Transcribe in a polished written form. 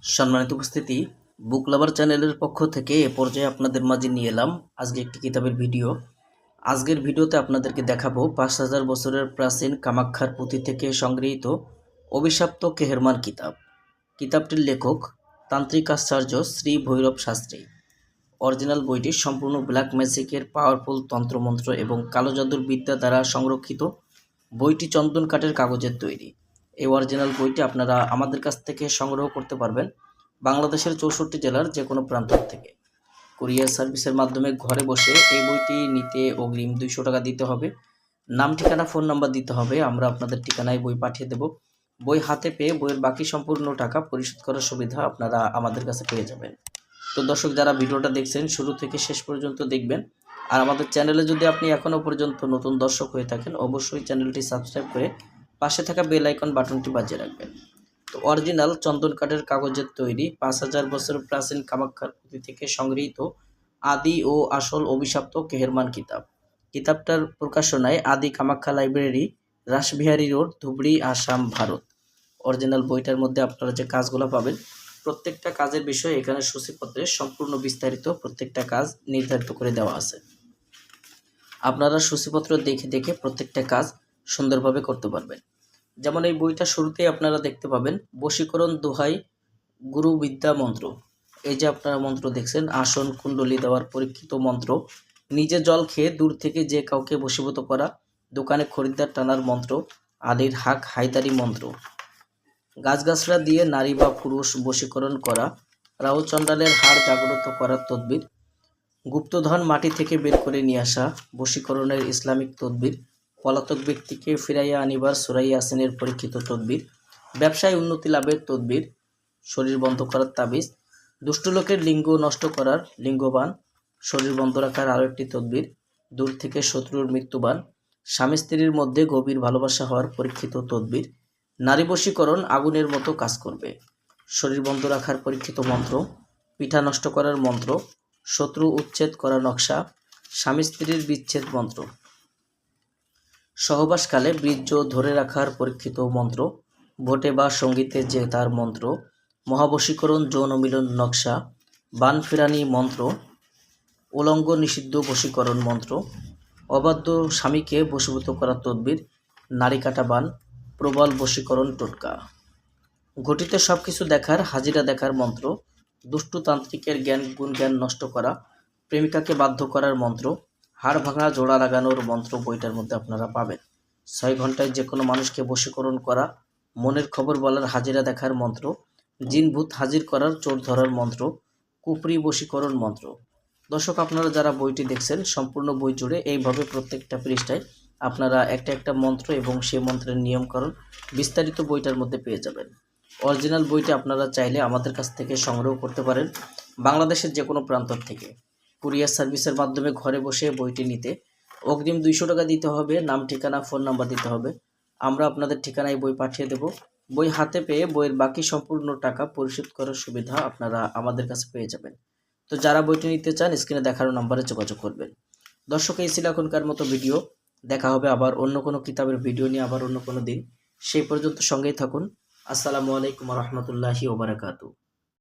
সম্মানিত উপস্থিতি, বুক লাভার চ্যানেলের পক্ষ থেকে এ পর্যায়ে আপনাদের মাঝে নিয়ে এলাম আজকে একটি কিতাবের ভিডিও। আজকের ভিডিওতে আপনাদেরকে দেখাবো ৫,০০০ বছরের প্রাচীন কামাখ্যার পুঁথি থেকে সংগৃহীত অভিশপ্ত কেহেরমান কিতাব। কিতাবটির লেখক তান্ত্রিক আচার্য শ্রী ভৈরব শাস্ত্রী। অরিজিনাল বইটি সম্পূর্ণ ব্ল্যাক ম্যাজিকের পাওয়ারফুল তন্ত্রমন্ত্র এবং কালো জাদুর বিদ্যা দ্বারা সংরক্ষিত। বইটি চন্দন কাঠের কাগজের তৈরি। এই অরিজিনাল বইটি আপনারা আমাদের কাছ থেকে সংগ্রহ করতে পারবেন বাংলাদেশের ৬৪ জেলার যে কোনো প্রান্ত থেকে। কুরিয়ার সার্ভিসের মাধ্যমে ঘরে বসে এই বইটি নিতে অগ্রিম ২০০ টাকা দিতে হবে। নাম, ঠিকানা, ফোন নাম্বার দিতে হবে। আমরা আপনাদের ঠিকানায় বই পাঠিয়ে দেব। বই হাতে পেয়ে বইয়ের বাকি সম্পূর্ণ টাকা পরিশোধ করার সুবিধা আপনারা আমাদের কাছে পেয়ে যাবেন। তো দর্শক, যারা ভিডিওটা দেখছেন শুরু থেকে শেষ পর্যন্ত দেখবেন। আর আমাদের চ্যানেলে যদি আপনি এখনও পর্যন্ত নতুন দর্শক হয়ে থাকেন, অবশ্যই চ্যানেলটি সাবস্ক্রাইব করে পাশে থাকা বেল আইকন বাটনটি বাজিয়ে রাখবেন। তো অরিজিনাল চন্দন কাঠের কাগজের তৈরি ৫,০০০ বছর প্রাচীন কামাখ্যার পুঁথি থেকে সংগৃহীত আদি ও আসল অভিশপ্ত কেহেরমান কিতাব। কিতাবটার প্রকাশনায় আদি Kamakhya library, Rashbehari road, Dhubri, Assam, Bharat. Original বইটার মধ্যে আপনারা যে কাজগুলো পাবেন, প্রত্যেকটা কাজের বিষয়ে এখানে সূচিপত্রে সম্পূর্ণ বিস্তারিত প্রত্যেকটা কাজ নির্ধারিত করে দেওয়া আছে। আপনারা সূচিপত্র দেখে দেখে প্রত্যেকটা কাজ সুন্দরভাবে করতে পারবেন। যেমন এই বইটা শুরুতেই আপনারা দেখতে পাবেন বশীকরণ দোহাই গুরু বিদ্যা মন্ত্র। এই যে আপনারা মন্ত্র দেখছেন, আসন কুণ্ডলী দেওয়ার পরীক্ষিত মন্ত্র, নিজে জল খেয়ে দূর থেকে যে কাউকে বশীভূত করা, দোকানে খরিদ্দার টানার মন্ত্র, আলীর হাক হায়দারি মন্ত্র, গাছগাছরা দিয়ে নারী বা পুরুষ বশীকরণ করা, রাহু চণ্ডালের হাড় জাগ্রত করার তদবির, গুপ্তধন মাটি থেকে বের করে নিয়ে আসা, বশীকরণের ইসলামিক তদবির, পলাতক ব্যক্তিকে ফিরাইয়া আনিবার সূরা ইয়াসিনের পরীক্ষিত তদবির, ব্যবসায় উন্নতি লাভের তদবির, শরীর বন্ধ করার তাবিজ, দুষ্ট লোকের লিঙ্গ নষ্ট করার লিঙ্গবান, শরীর বন্ধ রাখার আরও একটি তদবির, দূর থেকে শত্রুর মৃত্যুবান, স্বামী স্ত্রীর মধ্যে গভীর ভালোবাসা হওয়ার পরীক্ষিত তদবির, নারী বশীকরণ আগুনের মতো কাজ করবে, শরীর বন্ধ রাখার পরীক্ষিত মন্ত্র, পিঠা নষ্ট করার মন্ত্র, শত্রু উচ্ছেদ করা নকশা, স্বামী স্ত্রীর বিচ্ছেদ মন্ত্র, সহবাসকালে বীর্য ধরে রাখার পরীক্ষিত মন্ত্র, ভোটে বা সঙ্গীতে জেতার মন্ত্র, মহাবশীকরণ যৌন মিলন নকশা, বান ফেরানি মন্ত্র, উলঙ্গ নিষিদ্ধ বশীকরণ মন্ত্র, অবাধ্য স্বামীকে বশীভূত করার তদবির, নারী কাটা বান, প্রবল বশীকরণ টোটকা, ঘটিতে সব কিছু দেখার হাজিরা দেখার মন্ত্র, দুষ্টু তান্ত্রিকের জ্ঞান নষ্ট করা, প্রেমিকাকে বাধ্য করার মন্ত্র, হাড় ভাঙা জোড়া লাগানোর মন্ত্র বইটার মধ্যে আপনারা পাবেন। ৬ ঘন্টায় যে কোনো মানুষকে বশীকরণ করা, মনের খবর বলার হাজিরা দেখার মন্ত্র, জিন ভূত হাজির করার চোর ধরার মন্ত্র, কুপরি বশীকরণ মন্ত্র। দর্শক, আপনারা যারা বইটি দেখছেন সম্পূর্ণ বই জুড়ে এইভাবে প্রত্যেকটা পৃষ্ঠায় আপনারা একটা একটা মন্ত্র এবং সেই মন্ত্রের নিয়মকরণ বিস্তারিত বইটার মধ্যে পেয়ে যাবেন। অরিজিনাল বইটি আপনারা চাইলে আমাদের কাছ থেকে সংগ্রহ করতে পারেন বাংলাদেশের যে কোনো প্রান্ত থেকে। কুরিয়ার সার্ভিসের মাধ্যমে ঘরে বসে বইটি নিতে অগ্রিম ২০০ টাকা দিতে হবে। নাম, ঠিকানা, ফোন নাম্বার দিতে হবে। আমরা আপনাদের ঠিকানায় বই পাঠিয়ে দেব। বই হাতে পেয়ে বইয়ের বাকি সম্পূর্ণ টাকা পরিশোধ করার সুবিধা আপনারা আমাদের কাছে পেয়ে যাবেন। তো যারা বইটি নিতে চান স্ক্রিনে দেখানো নাম্বারে যোগাযোগ করবেন। দর্শক, এই ছিল এখনকার মতো ভিডিও। দেখা হবে আবার অন্য কোনো কিতাবের ভিডিও নিয়ে আবার অন্য কোনো দিন। সেই পর্যন্ত সঙ্গেই থাকুন। আসসালামু আলাইকুম রহমতুল্লাহি ওয়া বারাকাতুহু।